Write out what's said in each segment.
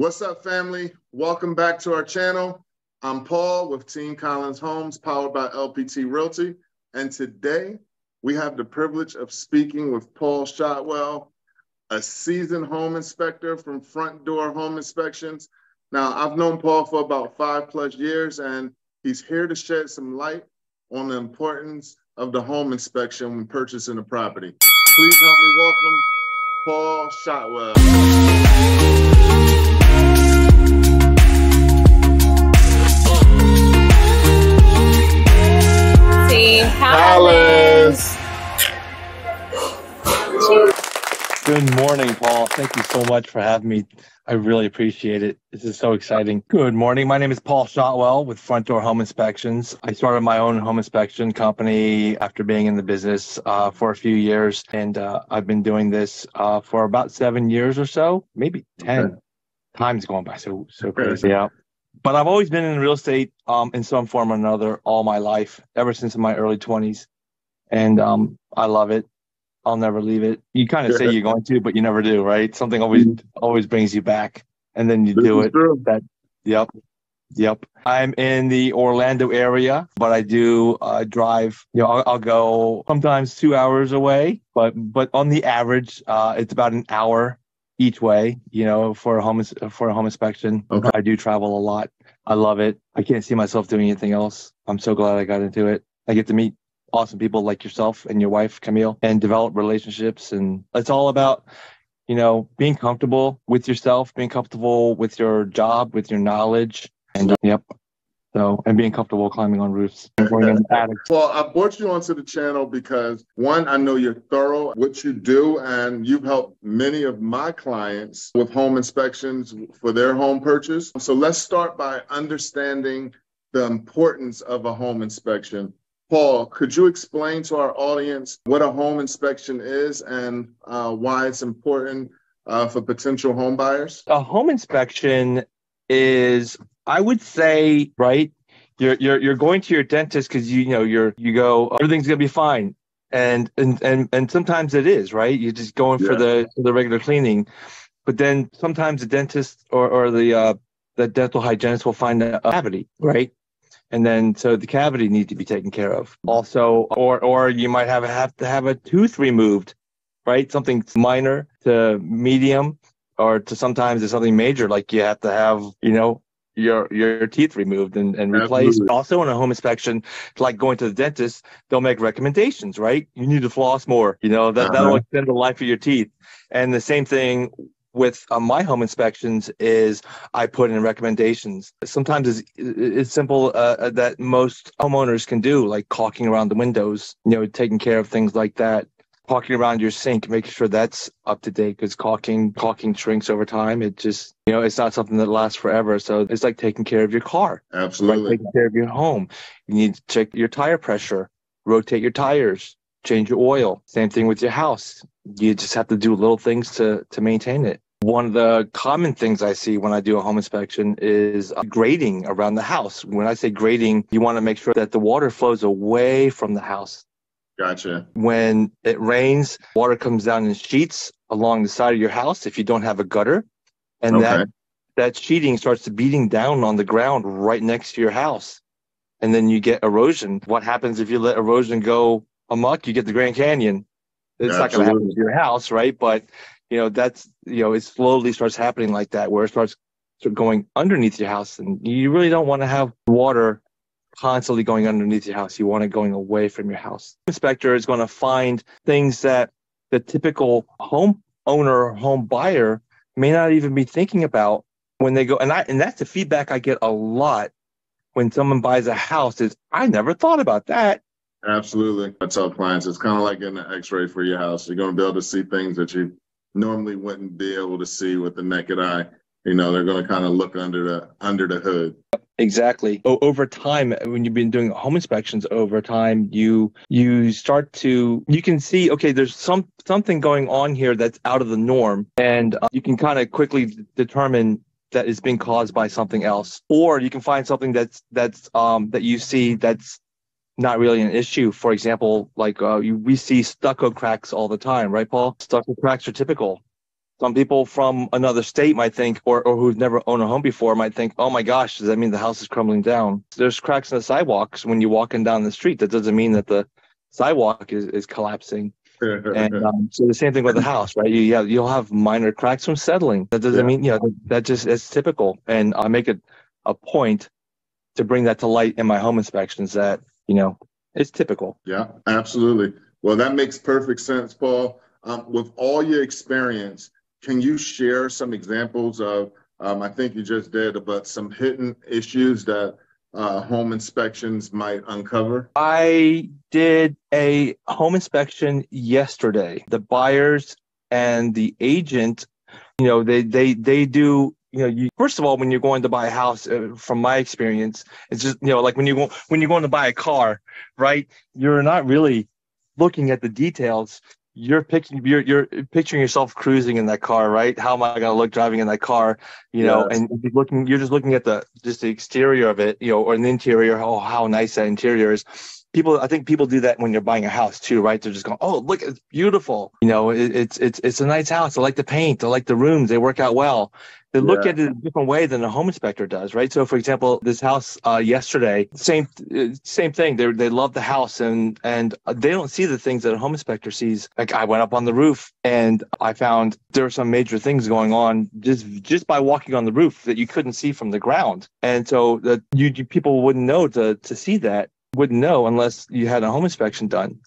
What's up, family? Welcome back to our channel. I'm Paul with Team Collins Homes, powered by LPT Realty. And today we have the privilege of speaking with Paul Shotwell, a seasoned home inspector from Front Door Home Inspections. Now, I've known Paul for about 5+ years, and he's here to shed some light on the importance of the home inspection when purchasing a property. Please help me welcome Paul Shotwell. Team Collins. Good morning, Paul. Thank you so much for having me. I really appreciate it. This is so exciting. Good morning. My name is Paul Shotwell with Front Door Home Inspections. I started my own home inspection company after being in the business for a few years, and I've been doing this for about 7 years or so, maybe 10. Okay. Time's going by so crazy. Yeah. But I've always been in real estate in some form or another all my life, ever since my early 20s. And I love it. I'll never leave it. You kind of say you're going to, but you never do, right? Something always brings you back, and then you do it. Yep. I'm in the Orlando area, but I do drive. I'll go sometimes 2 hours away, but on the average, it's about an hour each way, for a home inspection. Okay. I do travel a lot. I love it. I can't see myself doing anything else. I'm so glad I got into it. I get to meet awesome people like yourself and your wife, Camille, and develop relationships. And it's all about, being comfortable with yourself, being comfortable with your job, with your knowledge, and and being comfortable climbing on roofs and going in attics. Well, I brought you onto the channel because, one, I know you're thorough at what you do, and you've helped many of my clients with home inspections for their home purchase. So let's start by understanding the importance of a home inspection. Paul, could you explain to our audience what a home inspection is and why it's important for potential home buyers? A home inspection is, I would say, right, you're going to your dentist because you go, everything's gonna be fine, and sometimes it is, right. You're just going for the regular cleaning, but then sometimes the dentist or the dental hygienist will find a cavity, right. And then, so the cavity needs to be taken care of. Also, or you might have to have a tooth removed, right? Something minor to medium, or to sometimes it's something major, like you have to have, your teeth removed and replaced. Absolutely. Also, in a home inspection, like going to the dentist, they'll make recommendations, right? You need to floss more. That'll extend the life of your teeth. And the same thing with my home inspections is I put in recommendations. Sometimes it's simple that most homeowners can do, like caulking around the windows, taking care of things like that. Caulking around your sink, making sure that's up to date, because caulking shrinks over time. It just, it's not something that lasts forever. So it's like taking care of your car. Absolutely. Like taking care of your home. You need to check your tire pressure, rotate your tires, change your oil. Same thing with your house. You just have to do little things to maintain it. One of the common things I see when I do a home inspection is grading around the house. When I say grading, you want to make sure that the water flows away from the house. Gotcha. When it rains, water comes down in sheets along the side of your house if you don't have a gutter. And that sheeting starts beating down on the ground right next to your house. And then you get erosion. What happens if you let erosion go amok? You get the Grand Canyon. It's not going to happen to your house, right? But, it slowly starts happening like that, where it starts going underneath your house. And you really don't want to have water constantly going underneath your house. You want it going away from your house. The inspector is going to find things that the typical home owner or home buyer may not even be thinking about when they go. And that's the feedback I get a lot when someone buys a house is, I never thought about that. Absolutely. I tell clients, it's kind of like getting an x-ray for your house. You're going to be able to see things that you normally wouldn't be able to see with the naked eye. They're going to kind of look under the hood. Exactly. Over time, when you've been doing home inspections over time, you can see, okay, there's something going on here that's out of the norm, and you can kind of quickly determine that is being caused by something else, or you can find something that you see that's not really an issue. For example, like we see stucco cracks all the time, right, Paul? Stucco cracks are typical. Some people from another state might think, or who've never owned a home before might think, oh my gosh, does that mean the house is crumbling down? There's cracks in the sidewalks when you're walking down the street. That doesn't mean that the sidewalk is collapsing. And so the same thing with the house, right? You'll have minor cracks from settling. That doesn't mean, it's typical. And I make it a point to bring that to light in my home inspections that, it's typical. Yeah, absolutely. Well, that makes perfect sense, Paul. With all your experience, can you share some examples of, I think you just did, but some hidden issues that home inspections might uncover? I did a home inspection yesterday. The buyers and the agent, they do. First of all, when you're going to buy a house, from my experience, it's just like when you're going to buy a car, right? You're not really looking at the details. You're picturing yourself cruising in that car, right? How am I going to look driving in that car? And you're just looking at the exterior of it, or an interior. Oh, how nice that interior is. I think people do that when you're buying a house too, right? They're just going, oh, look, it's beautiful. It's a nice house. I like the paint. I like the rooms. They work out well. They look at it a different way than a home inspector does, right? So, for example, this house yesterday, same thing. They love the house, and they don't see the things that a home inspector sees. Like, I went up on the roof and I found there were some major things going on just by walking on the roof that you couldn't see from the ground, and so that people wouldn't know to see that. Wouldn't know unless you had a home inspection done.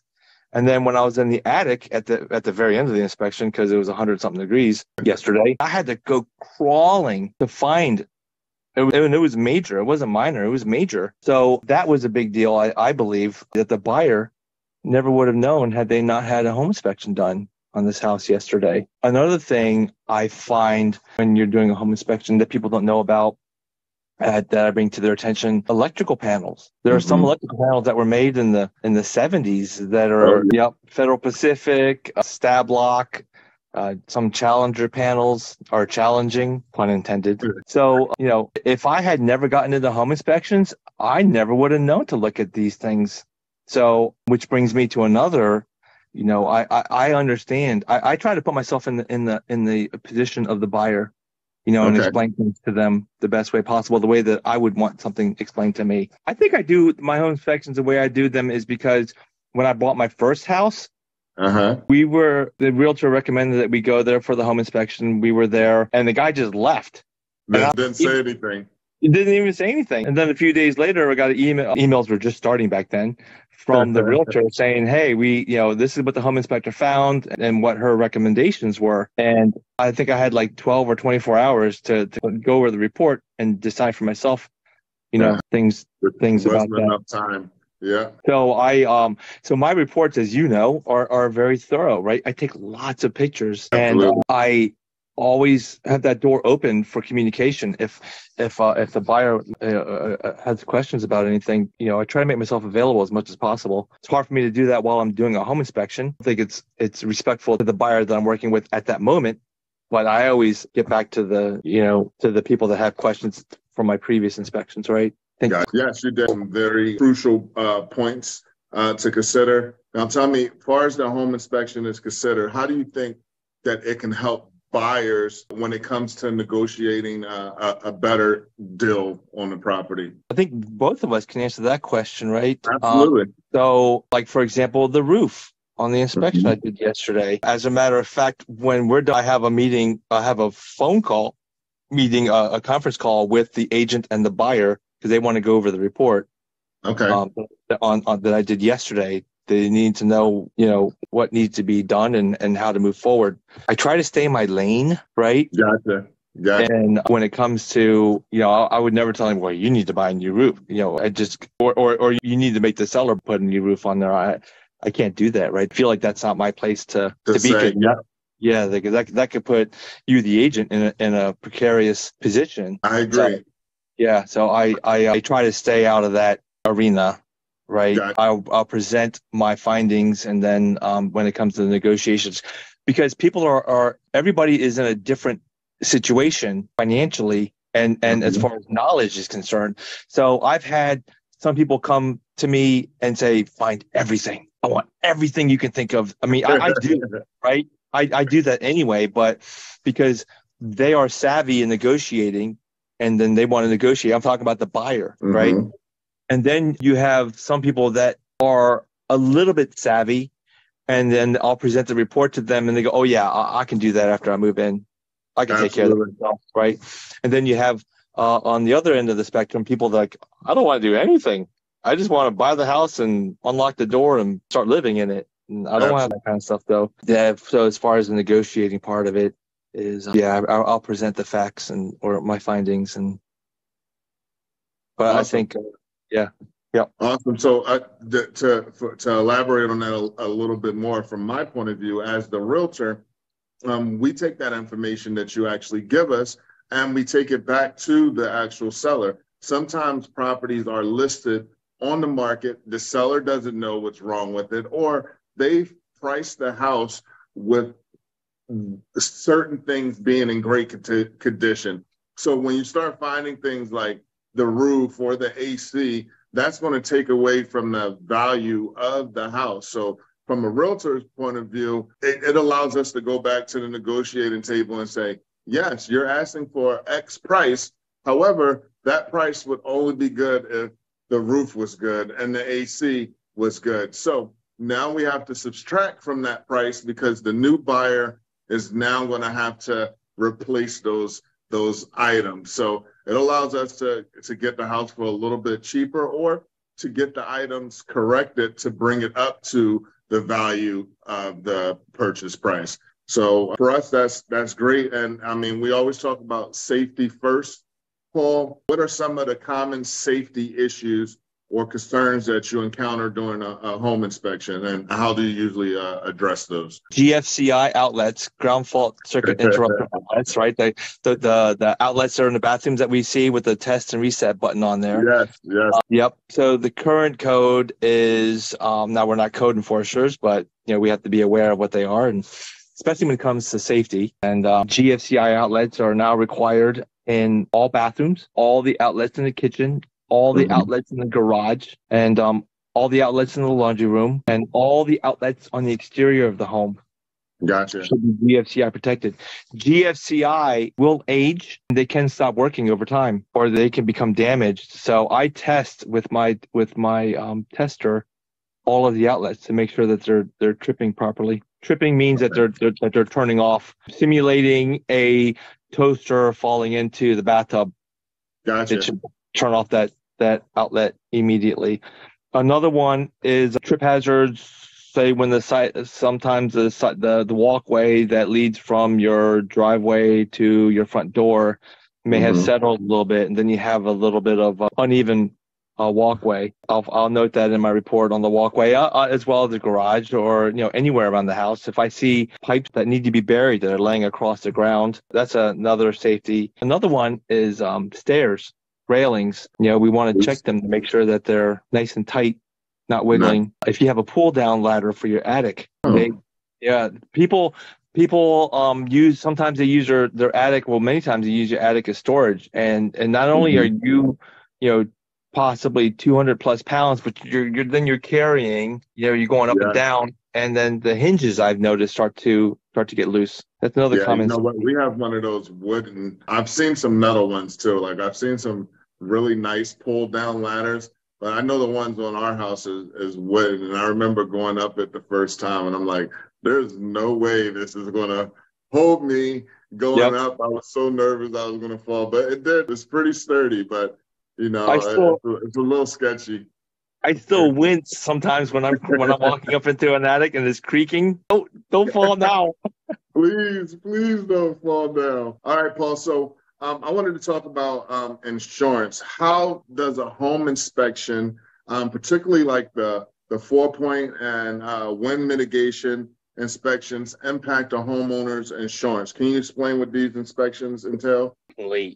And then when I was in the attic at the very end of the inspection, because it was 100-something degrees yesterday, I had to go crawling to find it. And it was major. It wasn't minor. It was major. So that was a big deal. I believe that the buyer never would have known had they not had a home inspection done on this house yesterday. Another thing I find when you're doing a home inspection that people don't know about, that I bring to their attention, electrical panels. There are some electrical panels that were made in the 70s that are Federal Pacific, Stab Lock, some Challenger panels are challenging, pun intended. So, if I had never gotten into home inspections, I never would have known to look at these things. So, which brings me to another, I understand. I try to put myself in the position of the buyer. And explain things to them the best way possible, the way that I would want something explained to me. I think I do my home inspections the way I do them is because when I bought my first house, the realtor recommended that we go there for the home inspection. We were there, and the guy just left. Didn't say anything. He didn't even say anything. And then a few days later, I got an email. Emails were just starting back then from the realtor saying, hey, this is what the home inspector found and what her recommendations were. And I think I had like 12 or 24 hours to go over the report and decide for myself, things about that. Enough time. Yeah. So so my reports, as you know, are very thorough, right? I take lots of pictures. Absolutely. And I always have that door open for communication. If the buyer has questions about anything, I try to make myself available as much as possible. It's hard for me to do that while I'm doing a home inspection. I think it's respectful to the buyer that I'm working with at that moment, but I always get back to the people that have questions from my previous inspections, right? Yes, you did some very crucial points to consider. Now, tell me, as far as the home inspection is considered, how do you think that it can help buyers when it comes to negotiating a better deal on the property? I think both of us can answer that question, right? Absolutely. So, like, for example, the roof on the inspection I did yesterday. As a matter of fact, when we're done, I have a meeting, I have a phone call meeting, a conference call with the agent and the buyer because they want to go over the report. Okay. That I did yesterday. They need to know, what needs to be done and how to move forward. I try to stay in my lane, right? Gotcha. And when it comes to, I would never tell him, well, you need to buy a new roof. I just, or you need to make the seller put a new roof on there. I can't do that, right? I feel like that's not my place to be. Say, yeah, that could put you, the agent, in a precarious position. I agree. So I try to stay out of that arena. Right. Gotcha. I'll present my findings. And then when it comes to the negotiations, because people everybody is in a different situation financially and as far as knowledge is concerned. So I've had some people come to me and say, find everything. I want everything you can think of. I mean, I do, right? I do that anyway, but because they are savvy in negotiating and then they want to negotiate. I'm talking about the buyer, right? And then you have some people that are a little bit savvy, and then I'll present the report to them and they go, oh yeah, I can do that after I move in. I can take care of it myself, right? And then you have on the other end of the spectrum, people like, I don't want to do anything. I just want to buy the house and unlock the door and start living in it. And I don't want that kind of stuff, though. Yeah. So as far as the negotiating part of it is, I'll present the facts or my findings, but awesome. I think, yeah. Awesome. So to elaborate on that a little bit more from my point of view as the realtor, we take that information that you actually give us and we take it back to the actual seller. Sometimes properties are listed on the market. The seller doesn't know what's wrong with it, or they've priced the house with certain things being in great condition. So when you start finding things like the roof or the AC, that's going to take away from the value of the house. So from a realtor's point of view, it allows us to go back to the negotiating table and say, yes, you're asking for X price. However, that price would only be good if the roof was good and the AC was good. So now we have to subtract from that price because the new buyer is now going to have to replace those items. So it allows us to get the house for a little bit cheaper or to get the items corrected to bring it up to the value of the purchase price. So for us, that's great. And I mean, we always talk about safety first. Paul, what are some of the common safety issues or concerns that you encounter during a home inspection, and how do you usually address those? GFCI outlets, ground fault circuit interrupter outlets, right? The outlets that are in the bathrooms that we see with the test and reset button on there. Yes. Yep. So the current code is, now we're not code enforcers, but we have to be aware of what they are, and especially when it comes to safety. And GFCI outlets are now required in all bathrooms, all the outlets in the kitchen, all the outlets in the garage, and all the outlets in the laundry room, and all the outlets on the exterior of the home. Gotcha. Should be GFCI protected. GFCI will age. They can stop working over time, or they can become damaged. So I test with my tester all of the outlets to make sure that they're tripping properly. Tripping means that they're turning off, simulating a toaster falling into the bathtub. Gotcha. It should turn off that outlet immediately. Another one is trip hazards. Say when sometimes the walkway that leads from your driveway to your front door may have settled a little bit, and then you have a little bit of uneven walkway. I'll note that in my report on the walkway, as well as the garage or anywhere around the house. If I see pipes that need to be buried that are laying across the ground, that's another safety. Another one is stairs, railings. We want to check them to make sure that they're nice and tight, not wiggling. No. If you have a pull down ladder for your attic, people sometimes they use their attic. Well, many times they use your attic as storage, and not only are you possibly 200 plus pounds, but you're carrying, you're going up and down, and then the hinges I've noticed start to get loose. That's another common. We have one of those wooden. I've seen some metal ones too. Like I've seen some really nice pull down ladders, but I know the ones on our house is wooden. And I remember going up it the first time, and I'm like, there's no way this is gonna hold me going up. I was so nervous I was gonna fall, but it did. It's pretty sturdy, but it's a little sketchy. I still wince sometimes when I'm walking up into an attic and it's creaking. Don't fall now. Please don't fall down. All right, Paul. So I wanted to talk about insurance. How does a home inspection, particularly like the 4-point and wind mitigation inspections, impact a homeowner's insurance? Can you explain what these inspections entail?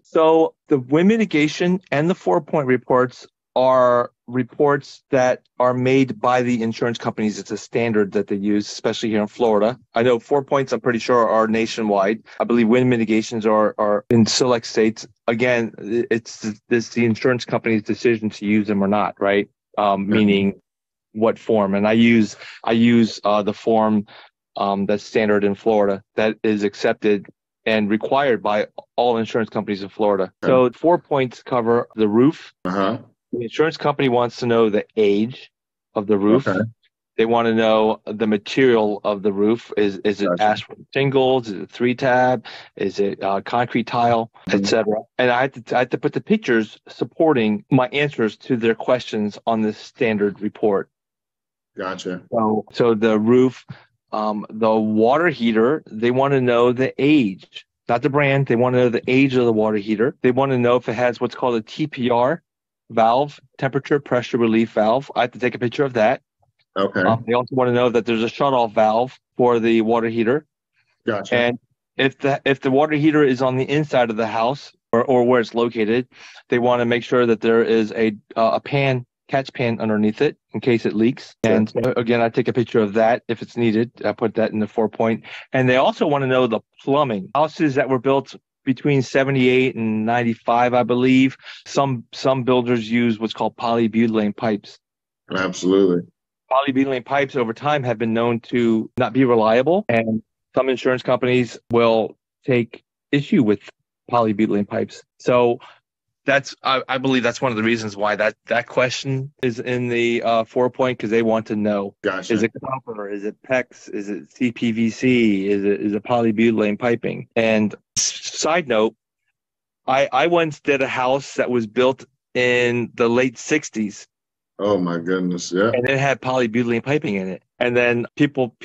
So the wind mitigation and the 4-point reports are reports that are made by the insurance companies. It's a standard that they use, especially here in Florida. I know 4 points, I'm pretty sure, are nationwide. I believe wind mitigations are in select states. Again, it's the insurance company's decision to use them or not, right? Meaning what form. And I use the form that's standard in Florida, that is accepted and required by all insurance companies in Florida. So 4 points cover the roof. Uh-huh. The insurance company wants to know the age of the roof. Okay. They want to know the material of the roof. Is it Gotcha. asphalt shingles? Is it 3-tab? Is it concrete tile, etc.? And I had to put the pictures supporting my answers to their questions on this standard report. Gotcha. So the roof, the water heater, they want to know the age, not the brand. They want to know the age of the water heater. They want to know if it has what's called a TPR valve, temperature pressure relief valve. I have to take a picture of that. Okay. They also want to know that there's a shut-off valve for the water heater. Gotcha. And if the water heater is on the inside of the house or where it's located, they want to make sure that there is a catch pan underneath it in case it leaks. And again, I take a picture of that if it's needed. I put that in the 4 point. And they also want to know the plumbing. Houses that were built between 78 and 95, I believe. Some builders use what's called polybutylene pipes. Absolutely. Polybutylene pipes over time have been known to not be reliable, and some insurance companies will take issue with polybutylene pipes. So I believe that's one of the reasons why that question is in the 4 point, because they want to know. Gotcha. Is it copper? Is it PEX? Is it CPVC? Is it polybutylene piping? And side note, I once did a house that was built in the late 60s. Oh my goodness, yeah. And it had polybutylene piping in it. And then people,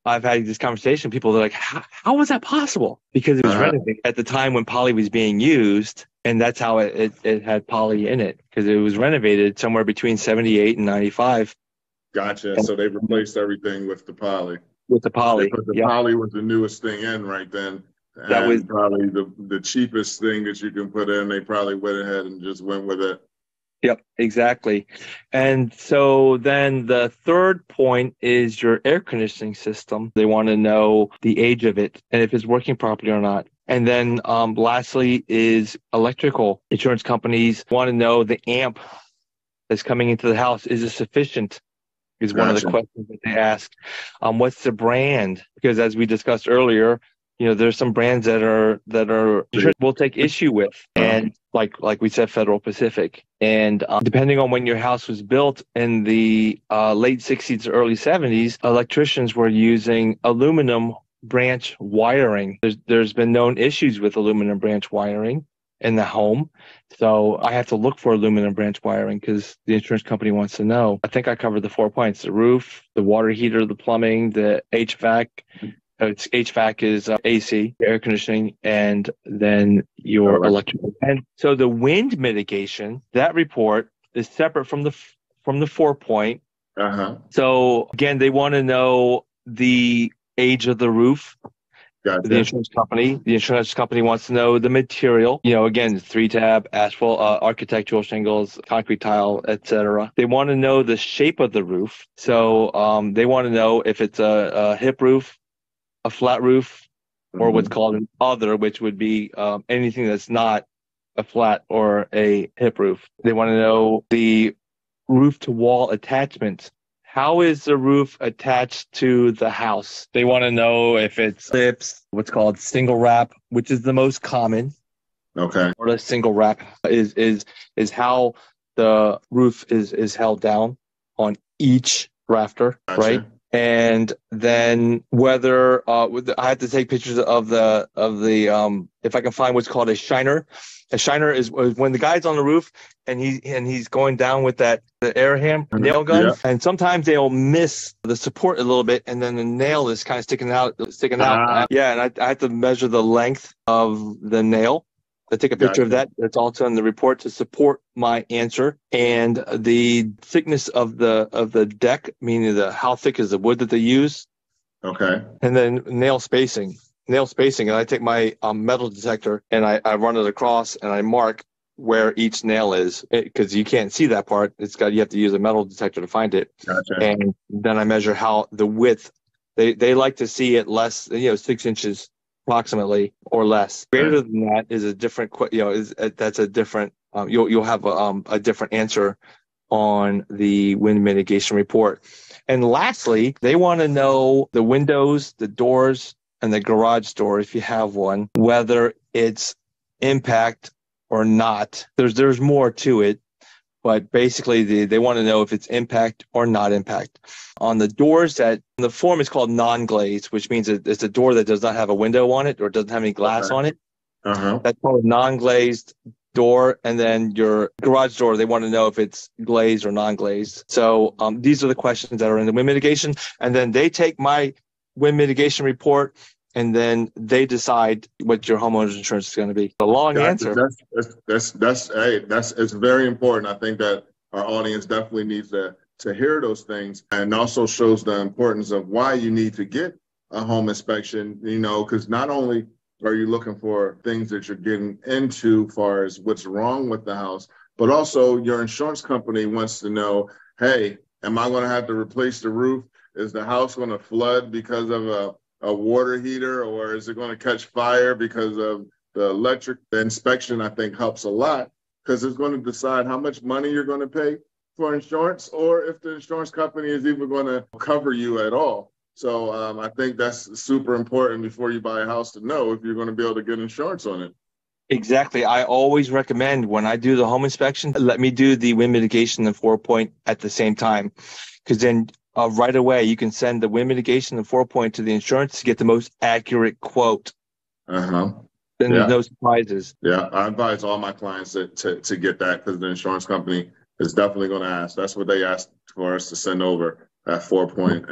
I've had this conversation, people are like, how was that possible? Because it was renovated at the time when poly was being used, and that's how it had poly in it, because it was renovated somewhere between 78 and 95. Gotcha. So they replaced everything with the poly. With the poly. The poly was the newest thing in right then. That was probably the cheapest thing that you can put in. They probably went ahead and just went with it. Yep, exactly. And so then the third point is your air conditioning system. They want to know the age of it and if it's working properly or not. And then lastly is electrical. Insurance companies want to know the amp that's coming into the house. Is it sufficient? Is one of the questions that they ask. What's the brand? Because as we discussed earlier, there's some brands that we'll take issue with, and like we said, Federal Pacific. And depending on when your house was built in the late 60s to early 70s, electricians were using aluminum branch wiring. There's been known issues with aluminum branch wiring in the home. So I have to look for aluminum branch wiring because the insurance company wants to know. I think I covered the 4 points: the roof, the water heater, the plumbing, the HVAC. HVAC is AC, air conditioning, and then your electrical. And so the wind mitigation, that report is separate from the 4 point. So again, they want to know the age of the roof. Gotcha. The insurance company wants to know the material. Again, 3-tab, asphalt, architectural shingles, concrete tile, etc. They want to know the shape of the roof. So they want to know if it's a hip roof, a flat roof, or what's called an other, which would be anything that's not a flat or a hip roof. They want to know the roof to wall attachments. How is the roof attached to the house? They want to know if it's lips, what's called single wrap, which is the most common. Okay. Or the single wrap is how the roof is held down on each rafter, right? And then whether I have to take pictures of the if I can find what's called a shiner. A shiner is when the guy's on the roof and he's going down with the air nail gun, and sometimes they'll miss the support a little bit, and then the nail is kind of sticking out. Yeah, and I have to measure the length of the nail. I take a picture of that. That's also in the report to support my answer. And the thickness of the deck, meaning how thick is the wood that they use. Okay. And then nail spacing. And I take my metal detector and I run it across and I mark where each nail is, because you can't see that part. You have to use a metal detector to find it. Gotcha. And then I measure how the width. They like to see it less, 6 inches approximately or less. Greater than that is a different, that's a different, you'll have a different answer on the wind mitigation report. And lastly, they want to know the windows, the doors, and the garage door, if you have one, whether it's impact or not. There's more to it, but basically they want to know if it's impact or not impact. On the doors, that the form is called non-glazed, which means it's a door that does not have a window on it or doesn't have any glass on it. That's called a non-glazed door. And then your garage door, they want to know if it's glazed or non-glazed. So these are the questions that are in the wind mitigation. And then they take my wind mitigation report, and then they decide what your homeowner's insurance is going to be. The long answer. It's very important. I think that our audience definitely needs to hear those things, and also shows the importance of why you need to get a home inspection, because not only are you looking for things that you're getting into far as what's wrong with the house, but also your insurance company wants to know, hey, am I going to have to replace the roof? Is the house going to flood because of a water heater, or is it going to catch fire because of the electric? The inspection, I think, helps a lot, because it's going to decide how much money you're going to pay for insurance, or if the insurance company is even going to cover you at all. So I think that's super important before you buy a house to know if you're going to be able to get insurance on it. Exactly. I always recommend, when I do the home inspection, let me do the wind mitigation and 4-point at the same time, because then right away you can send the wind mitigation and 4-point to the insurance to get the most accurate quote. Then there's no surprises. Yeah, I advise all my clients to get that, because the insurance company is definitely going to ask. That's what they asked for us to send over, that 4-point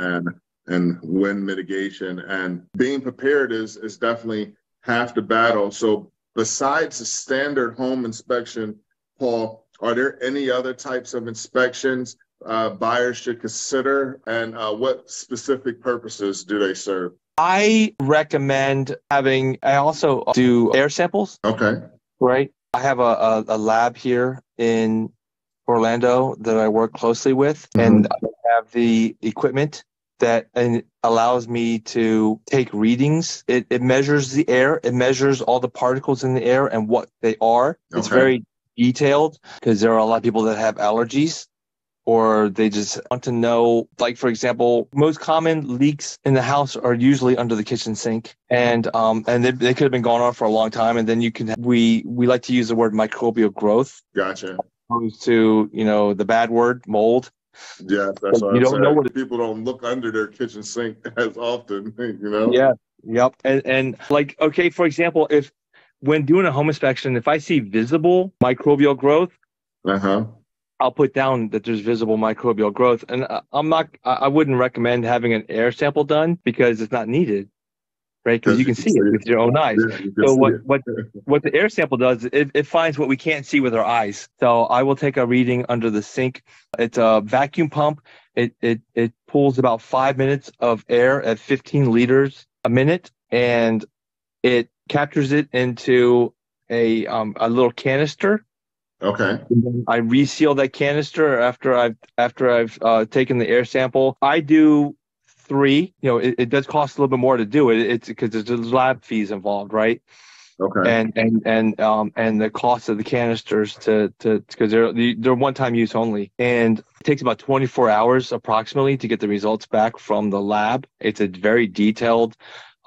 and wind mitigation. And being prepared is definitely half the battle. So besides the standard home inspection, Paul, are there any other types of inspections buyers should consider, and what specific purposes do they serve? I recommend I also do air samples. Okay. Right. I have a lab here in Orlando that I work closely with, and I have the equipment that allows me to take readings. It measures the air. It measures all the particles in the air and what they are. Okay. It's very detailed, because there are a lot of people that have allergies, or they just want to know, like, for example, most common leaks in the house are usually under the kitchen sink, and they could have been going on for a long time. And then we like to use the word microbial growth. Gotcha. Opposed to, the bad word, mold. Yeah, that's what I'm saying. People don't look under their kitchen sink as often, Yeah, yep. And like, okay, for example, when doing a home inspection, if I see visible microbial growth, I'll put down that there's visible microbial growth. And I wouldn't recommend having an air sample done, because it's not needed, right? Because you can see it with your own eyes. Yeah, so what the air sample does, it finds what we can't see with our eyes. So I will take a reading under the sink. It's a vacuum pump. It pulls about 5 minutes of air at 15 liters a minute, and it captures it into a little canister. Okay. And then I reseal that canister after I've taken the air sample. I do 3. It does cost a little bit more to do it. It's because there's lab fees involved, right? Okay. And the cost of the canisters because they're one-time use only, and it takes about 24 hours approximately to get the results back from the lab. It's a very detailed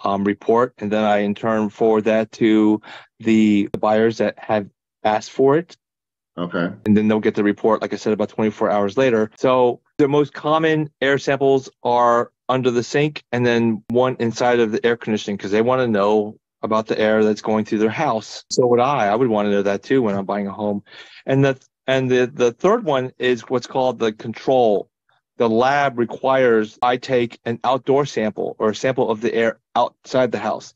report, and then I in turn forward that to the buyers that have asked for it. Okay. And then they'll get the report, like I said, about 24 hours later. So the most common air samples are under the sink, and then one inside of the air conditioning, because they want to know about the air that's going through their house. So would I would want to know that too when I'm buying a home. And the third one is what's called the control. The lab requires I take an outdoor sample, or a sample of the air outside the house.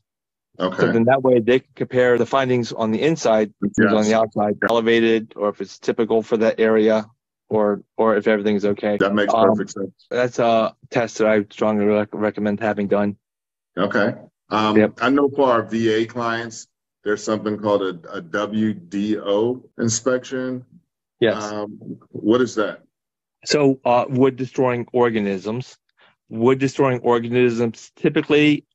Okay. So then that way they can compare the findings on the inside on the outside, elevated, or if it's typical for that area, or if everything's okay. That makes perfect sense. That's a test that I strongly recommend having done. Okay. Yep. I know for our VA clients, there's something called a WDO inspection. Yes. What is that? So wood-destroying organisms. Wood-destroying organisms typically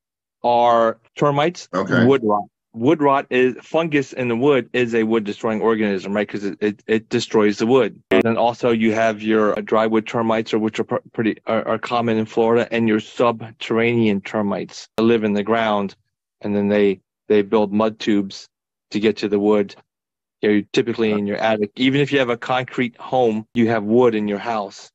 are termites, wood rot. Wood rot is fungus in the wood is a wood-destroying organism, right? Because it destroys the wood. And then also you have your drywood termites, or which are are common in Florida, and your subterranean termites that live in the ground, and then they build mud tubes to get to the wood. You're typically in your attic. Even if you have a concrete home, you have wood in your house.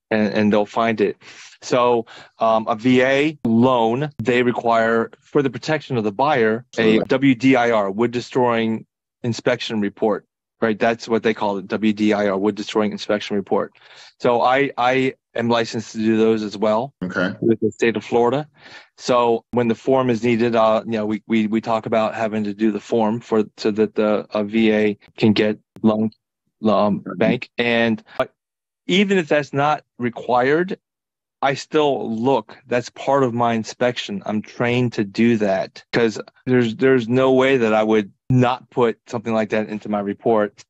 And they'll find it. So a VA loan, they require, for the protection of the buyer, a WDIR, wood destroying inspection report, right? That's what they call it, WDIR, wood destroying inspection report. So I am licensed to do those as well with the state of Florida. So when the form is needed, we talk about having to do the form so that the VA can get loan bank. And even if that's not required, I still look. That's part of my inspection. I'm trained to do that because there's no way that I would not put something like that into my report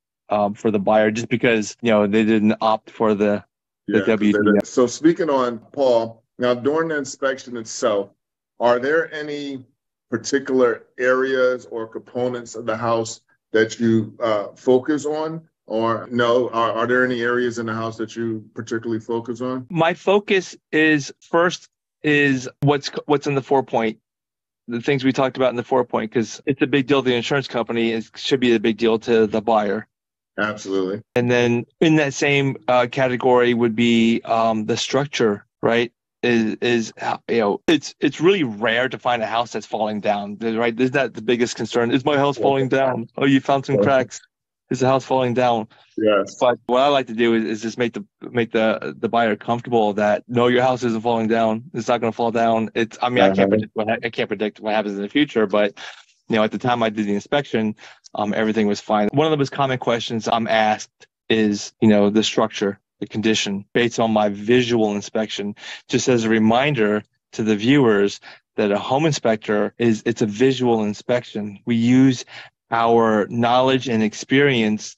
for the buyer just because they didn't opt for the WD. So speaking on Paul, now during the inspection itself, are there any particular areas or components of the house that you focus on? Or no, are there any areas in the house that you particularly focus on? My focus is what's in the 4-point, the things we talked about in the 4-point, because it's a big deal to the insurance company. It should be a big deal to the buyer. Absolutely. And then in that same category would be the structure, right? It's really rare to find a house that's falling down, right? Isn't that the biggest concern? Is my house falling down? Oh, you found some cracks. Is the house falling down? Yes. But what I like to do is just make the buyer comfortable that no, your house isn't falling down. It's not going to fall down. I can't predict what happens in the future, but at the time I did the inspection, everything was fine. One of the most common questions I'm asked is the structure, the condition, based on my visual inspection. Just as a reminder to the viewers that a home inspector it's a visual inspection. We use our knowledge and experience,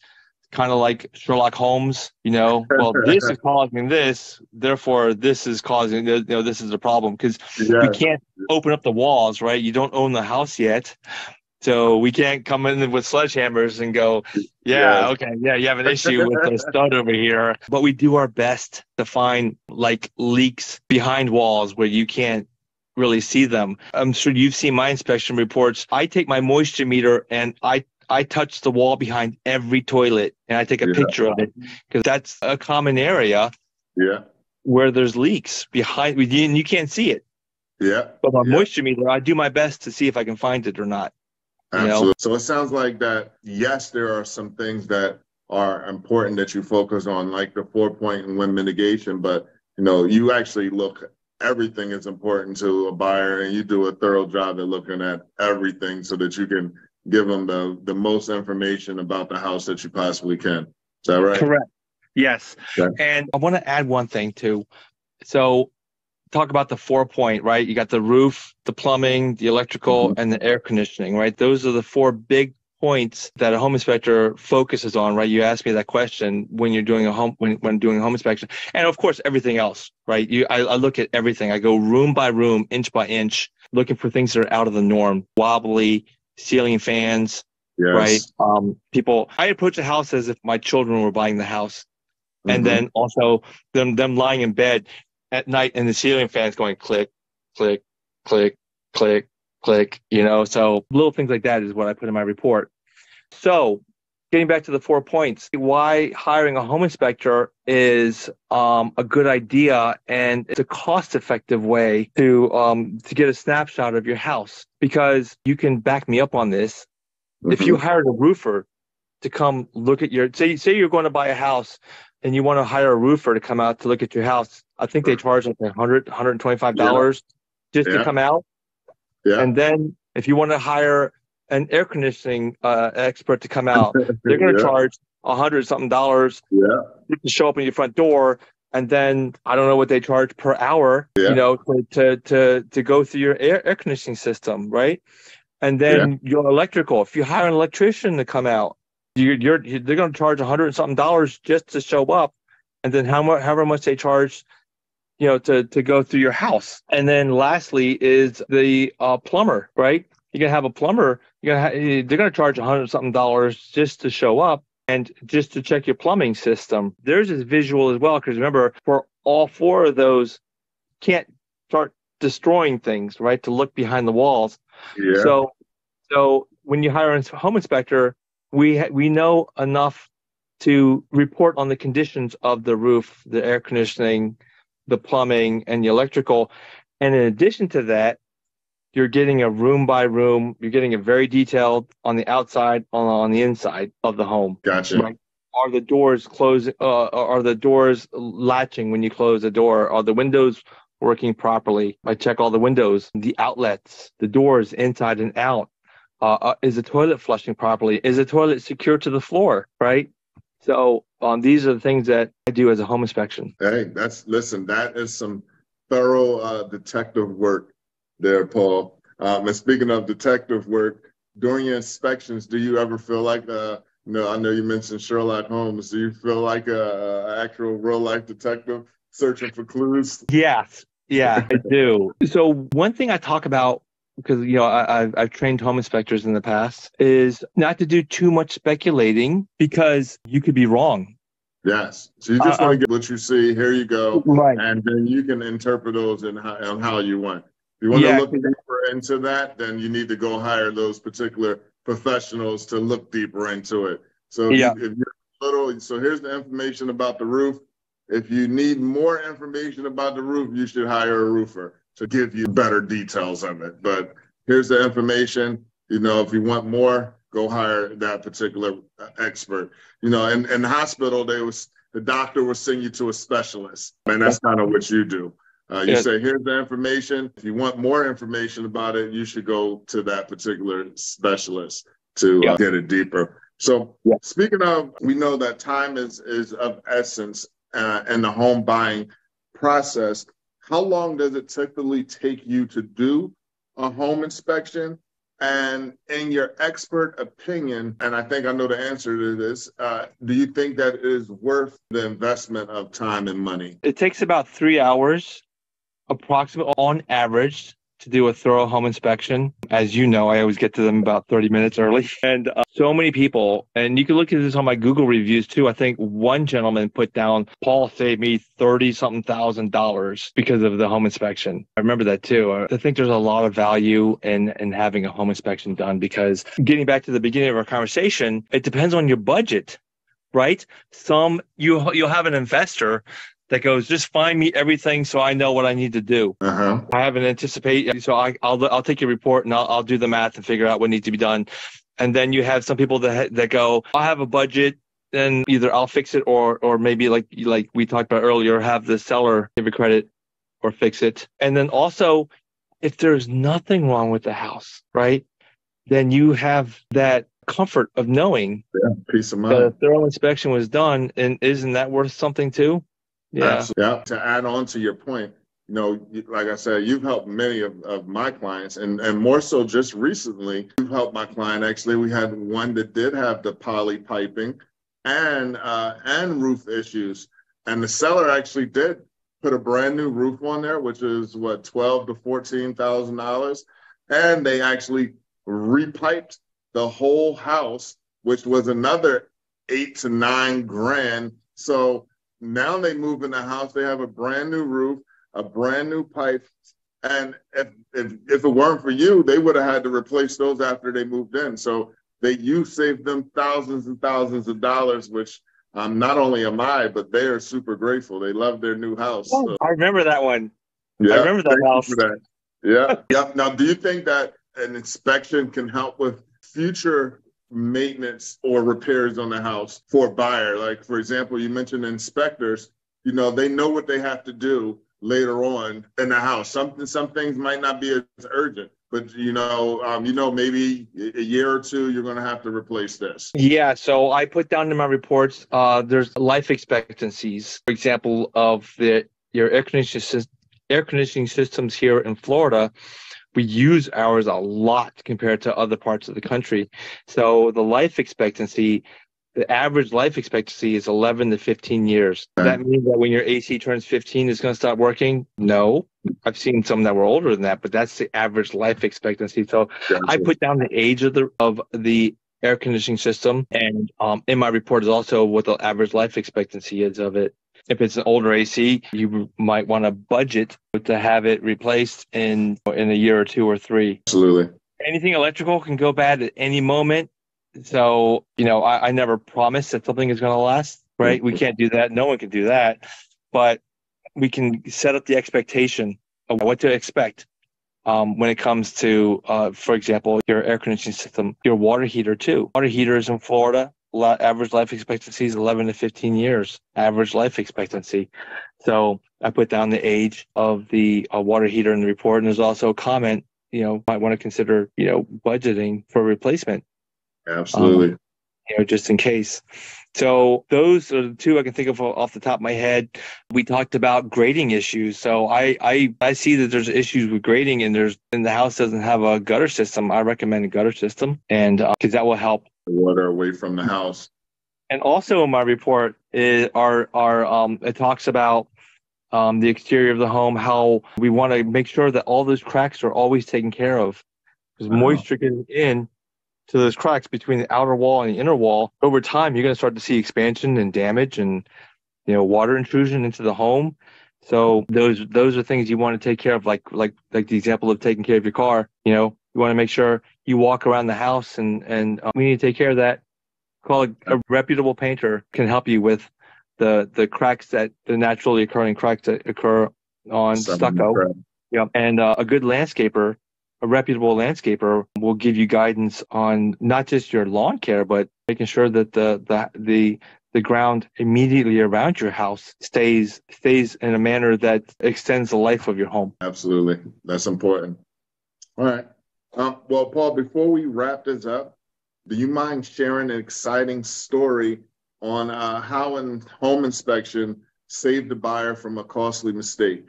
kind of like Sherlock Holmes, well, this is causing this, therefore this is causing, this is a problem, because we can't open up the walls, right? You don't own the house yet. So we can't come in with sledgehammers and go, you have an issue with the stud over here. But we do our best to find like leaks behind walls where you can't really see them. I'm sure you've seen my inspection reports. I take my moisture meter and I touch the wall behind every toilet and I take a picture of it because that's a common area where there's leaks behind and you can't see it. But my moisture meter, I do my best to see if I can find it or not. Absolutely. So it sounds like that, yes, there are some things that are important that you focus on, like the 4-point and wind mitigation, but you actually look. Everything is important to a buyer, and you do a thorough job at looking at everything so that you can give them the most information about the house that you possibly can. Is that right? Correct. Yes. Okay. And I want to add one thing too. So talk about the 4-point, right? You got the roof, the plumbing, the electrical, and the air conditioning, right? Those are the 4 big points that a home inspector focuses on, right? You asked me that question when you're doing when doing a home inspection, and of course everything else, right? I look at everything. I go room by room, inch by inch, looking for things that are out of the norm, wobbly ceiling fans, right? I approach the house as if my children were buying the house, and then also them lying in bed at night and the ceiling fans going click, click, click, click, click, so little things like that is what I put in my report. So getting back to the 4 points, why hiring a home inspector is a good idea, and it's a cost-effective way to get a snapshot of your house, because you can back me up on this. If you hired a roofer to come look at say you're going to buy a house and you want to hire a roofer to come out to look at your house, I think they charge like $125 just to come out. And then if you want to hire an air conditioning expert to come out, they're going to charge $100-something to show up in your front door. And then I don't know what they charge per hour, to go through your air conditioning system, right? And then your electrical. If you hire an electrician to come out, they're going to charge $100-something just to show up, and then however much they charge, to go through your house. And then lastly is the plumber, right? You're gonna have a plumber. They're gonna charge $100-something just to show up, And just to check your plumbing system, theirs is visual as well. Because remember, for all four of those, can't start destroying things, right? To look behind the walls. Yeah. So when you hire a home inspector, we know enough to report on the conditions of the roof, the air conditioning, the plumbing, and the electrical. And in addition to that, you're getting a room by room. You're getting a very detailed on the outside, on the inside of the home. Gotcha. Right? Are the doors closing? Are the doors latching when you close the door? Are the windows working properly? I check all the windows, the outlets, the doors inside and out. Is the toilet flushing properly? Is the toilet secure to the floor? Right. So these are the things that I do as a home inspection. Hey, that is some thorough detective work there, Paul. And speaking of detective work, during your inspections, do you ever feel like, I know you mentioned Sherlock Holmes. Do you feel like an actual real life detective searching for clues? Yes. Yeah, I do. So one thing I talk about, because I've trained home inspectors in the past, is not to do too much speculating because you could be wrong. Yes. So you just want to get what you see. Here you go. Right. And then you can interpret those on how you want. If you want to look deeper into that, then you need to go hire those particular professionals to look deeper into it. So if you're so here's the information about the roof. If you need more information about the roof, you should hire a roofer to give you better details of it. But here's the information. If you want more, go hire that particular expert. In the hospital, the doctor will send you to a specialist, and that's kind of what you do. You say, here's the information. If you want more information about it, you should go to that particular specialist to get it deeper. So speaking of, we know that time is of essence in the home buying process. How long does it typically take you to do a home inspection? And in your expert opinion, and I think I know the answer to this, do you think that it is worth the investment of time and money? It takes about 3 hours, approximately on average, to do a thorough home inspection. As you know, I always get to them about 30 minutes early. And so many people, and you can look at this on my Google reviews too. I think one gentleman put down, Paul saved me $30-something thousand because of the home inspection. I remember that too. I think there's a lot of value in having a home inspection done, because getting back to the beginning of our conversation, it depends on your budget, right? You'll have an investor that goes, just find me everything so I know what I need to do. I haven't anticipated, so I'll take your report and I'll do the math and figure out what needs to be done. And then you have some people that go, I have a budget, then either I'll fix it or maybe like we talked about earlier, have the seller give a credit or fix it. And then also, if there's nothing wrong with the house, right, then you have that comfort of knowing peace of mind. The thorough inspection was done, and isn't that worth something too? Yeah. To add on to your point, like I said, you've helped many of my clients, and more so just recently, you've helped my client. Actually, we had one that did have the poly piping and roof issues, and the seller actually did put a brand new roof on there, which is $12,000 to $14,000, and they actually repiped the whole house, which was another $8,000 to $9,000. So now they move in the house, they have a brand new roof, a brand new pipe. And if it weren't for you, they would have had to replace those after they moved in. So you saved them thousands and thousands of dollars, which not only am I, but they are super grateful. They love their new house. So. I remember that one. I remember that house. Yeah. Now, do you think that an inspection can help with future maintenance or repairs on the house for a buyer? Like, for example, you mentioned inspectors, they know what they have to do later on in the house. Some things might not be as urgent, but maybe a year or two, you're going to have to replace this. Yeah. So I put down in my reports, there's life expectancies, for example, of your air conditioning systems here in Florida. We use ours a lot compared to other parts of the country. So the average life expectancy is 11 to 15 years. Does that mean that when your AC turns 15, it's going to stop working? No. I've seen some that were older than that, but that's the average life expectancy. So I put down the age of the air conditioning system. And in my report is also what the average life expectancy is of it. If it's an older AC, you might want to budget to have it replaced in a year or 2 or 3. Absolutely. Anything electrical can go bad at any moment. So, I never promise that something is going to last, right? We can't do that. No one can do that. But we can set up the expectation of what to expect when it comes to, for example, your air conditioning system, your water heater too. Water heaters in Florida, average life expectancy is 11 to 15 years, average life expectancy. So I put down the age of the water heater in the report. And there's also a comment, might want to consider, budgeting for replacement. Absolutely. Just in case. So those are the two I can think of off the top of my head. We talked about grading issues. So I see that there's issues with grading and the house doesn't have a gutter system. I recommend a gutter system, and because that will help the water away from the house. And also in my report it talks about the exterior of the home, how we want to make sure that all those cracks are always taken care of, because moisture getting in to those cracks between the outer wall and the inner wall, over time, you're going to start to see expansion and damage and, water intrusion into the home. So those are things you want to take care of, like the example of taking care of your car. You want to make sure you walk around the house and we need to take care of that. Call a reputable painter can help you with the cracks, the naturally occurring cracks that occur on stucco. Yeah, and a good landscaper, a reputable landscaper, will give you guidance on not just your lawn care, but making sure that the ground immediately around your house stays in a manner that extends the life of your home. Absolutely. That's important. All right. Well, Paul, before we wrap this up, do you mind sharing an exciting story on how a home inspection saved the buyer from a costly mistake?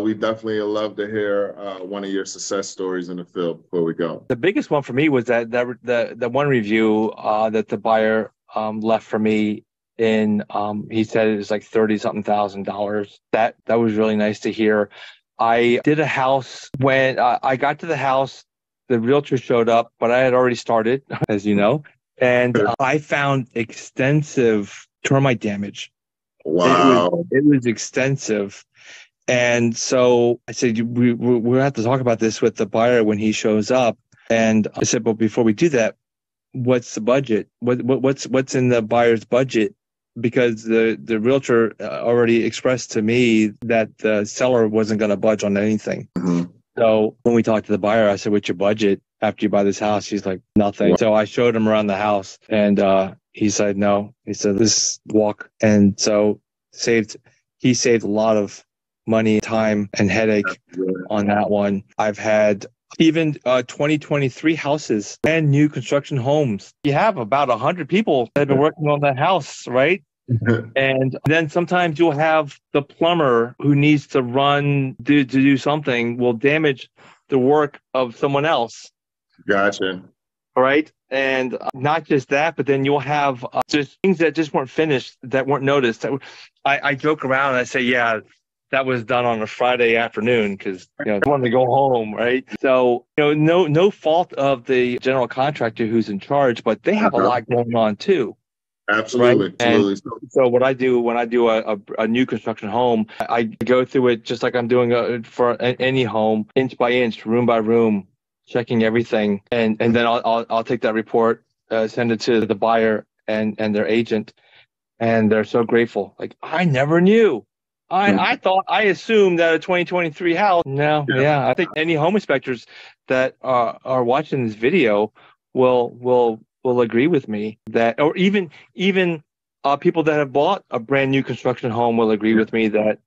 We definitely love to hear one of your success stories in the field before we go. The biggest one for me was that one review that the buyer left for me in, he said it was like $30,000. That was really nice to hear. I did a house. When I got to the house, the realtor showed up, but I had already started, as you know, and I found extensive termite damage. Wow. It was extensive. And so I said, we'll have to talk about this with the buyer when he shows up. And I said, but before we do that, what's the budget? What's in the buyer's budget? Because the realtor already expressed to me that the seller wasn't going to budge on anything. Mm-hmm. So when we talked to the buyer, I said, what's your budget after you buy this house? He's like, nothing. Wow. So I showed him around the house, and he said, no. He said, this walk. And so he saved a lot of money, time, and headache on that one. I've had even 2023 houses, brand new construction homes. You have about 100 people that have been working on that house, right? And then sometimes you'll have the plumber who needs to do something will damage the work of someone else. Gotcha. All right. And not just that, but then you'll have just things that just weren't finished, that weren't noticed. I joke around and I say, yeah, that was done on a Friday afternoon because I wanted to go home, right? So no fault of the general contractor who's in charge, but they have a lot going on too. Absolutely, right? Absolutely. So what I do when I do a new construction home, I go through it just like I'm doing for any home, inch by inch, room by room, checking everything, and then I'll take that report, send it to the buyer and their agent, and they're so grateful. Like, I never knew. I assumed that a 2023 house. No, yeah. I think any home inspectors that are watching this video will agree with me that, or even people that have bought a brand new construction home will agree with me that,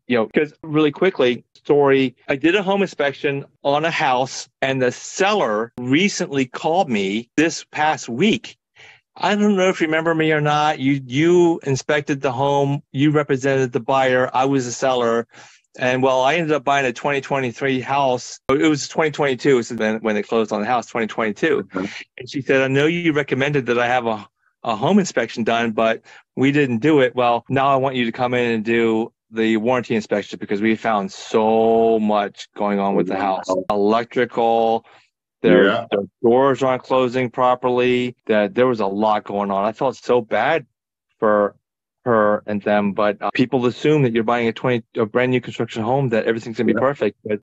because really quickly, story, I did a home inspection on a house and the seller recently called me this past week. I don't know if you remember me or not. You inspected the home. You represented the buyer. I was the seller. And I ended up buying a 2023 house. It was 2022 when they closed on the house, 2022. Mm-hmm. And she said, I know you recommended that I have a home inspection done, but we didn't do it. Well, now I want you to come in and do the warranty inspection because we found so much going on with the house. Electrical, Their doors aren't closing properly. That there was a lot going on. I felt so bad for her and them, but people assume that you're buying a brand new construction home, that everything's gonna be perfect. But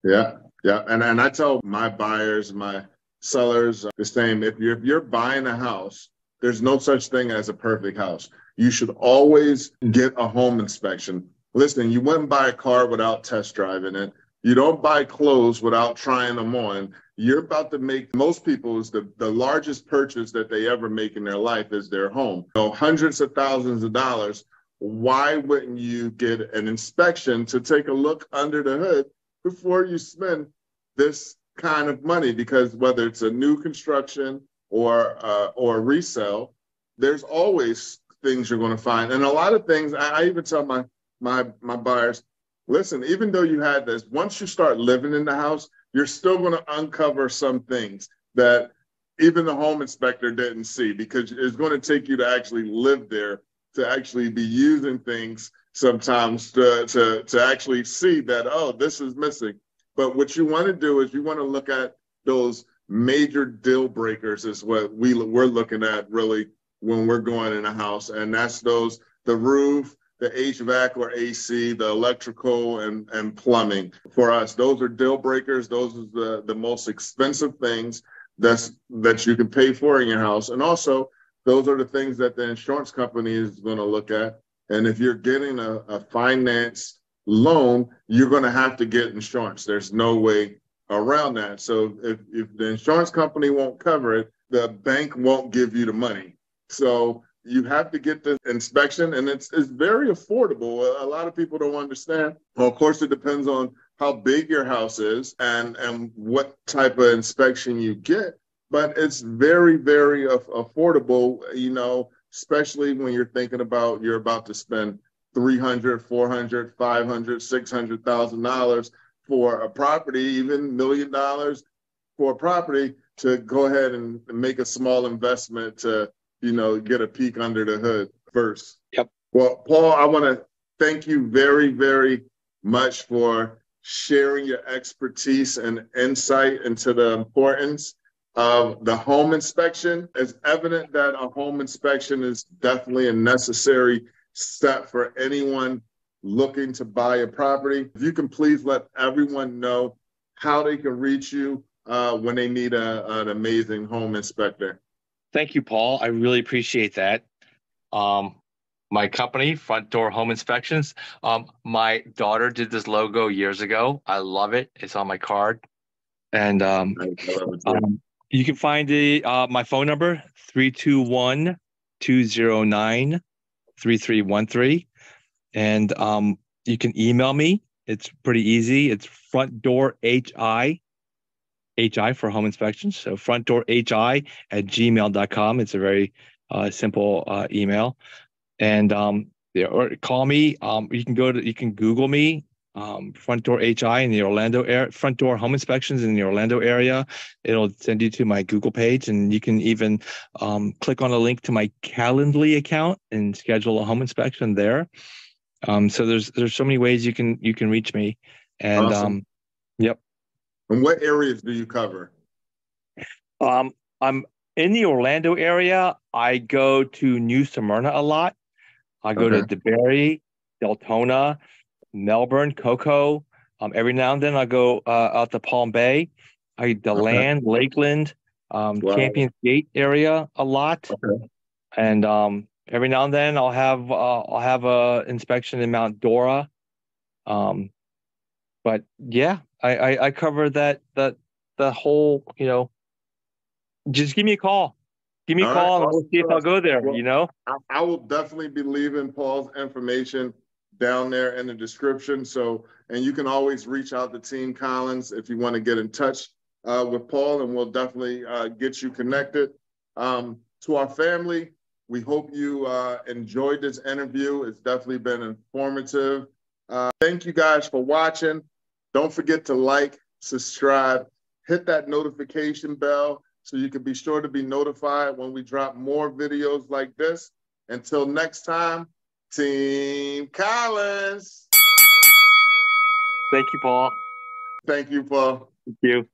and I tell my buyers, my sellers the same. If you're buying a house, there's no such thing as a perfect house. You should always get a home inspection. Listen, you wouldn't buy a car without test driving it. You don't buy clothes without trying them on. You're about to make, most people's, the largest purchase that they ever make in their life is their home. So hundreds of thousands of dollars. Why wouldn't you get an inspection to take a look under the hood before you spend this kind of money? Because whether it's a new construction or resale, there's always things you're going to find. And a lot of things, I even tell my buyers, listen, even though you had this, once you start living in the house, you're still going to uncover some things that even the home inspector didn't see, because it's going to take you to actually live there, to actually be using things sometimes to actually see that, oh, this is missing. But what you want to do is you want to look at those major deal breakers is what we're looking at really when we're going in a house. And that's the roof, the HVAC or AC, the electrical and plumbing. For us, those are deal breakers. Those are the most expensive things that you can pay for in your house. And also, those are the things that the insurance company is going to look at. And if you're getting a finance loan, you're going to have to get insurance. There's no way around that. So if the insurance company won't cover it, the bank won't give you the money. So you have to get the inspection, and it's very affordable. A lot of people don't understand. Well, of course, it depends on how big your house is and what type of inspection you get. But it's very, very affordable, you know, especially when you're thinking about you're about to spend $300,000, $400,000, $500,000, $600,000 for a property, even $1 million for a property, to go ahead and make a small investment to, you know, get a peek under the hood first. Yep. Well, Paul, I want to thank you very, very much for sharing your expertise and insight into the importance of the home inspection. It's evident that a home inspection is definitely a necessary step for anyone looking to buy a property. If you can please let everyone know how they can reach you when they need an amazing home inspector. Thank you, Paul. I really appreciate that. My company, Front Door Home Inspections. My daughter did this logo years ago. I love it. It's on my card. And you can find my phone number, 321-209-3313. And you can email me. It's pretty easy. It's frontdoorhi for home inspections. So frontdoorhi@gmail.com. It's a very simple email. And or call me. You can Google me, Front Door HI in the Orlando area, Front Door Home Inspections in the Orlando area. It'll send you to my Google page, and you can even click on a link to my Calendly account and schedule a home inspection there. So there's so many ways you can reach me. And awesome. Yep. And what areas do you cover? I'm in the Orlando area. I go to New Smyrna a lot. I go to DeBerry, Deltona, Melbourne, Cocoa. Every now and then I go out to Palm Bay, DeLand, Lakeland, Champions Gate area a lot. And every now and then I'll have a inspection in Mount Dora. But yeah, I cover that the whole, you know. Just give me a call. Give me a call, and we'll see if I'll go there. Well, you know, I will definitely be leaving Paul's information down there in the description. So, and you can always reach out to Team Collins if you want to get in touch with Paul, and we'll definitely get you connected. To our family, we hope you enjoyed this interview. It's definitely been informative. Thank you guys for watching. Don't forget to like, subscribe, hit that notification bell, so you can be sure to be notified when we drop more videos like this. Until next time, Team Collins. Thank you, Paul. Thank you, Paul. Thank you.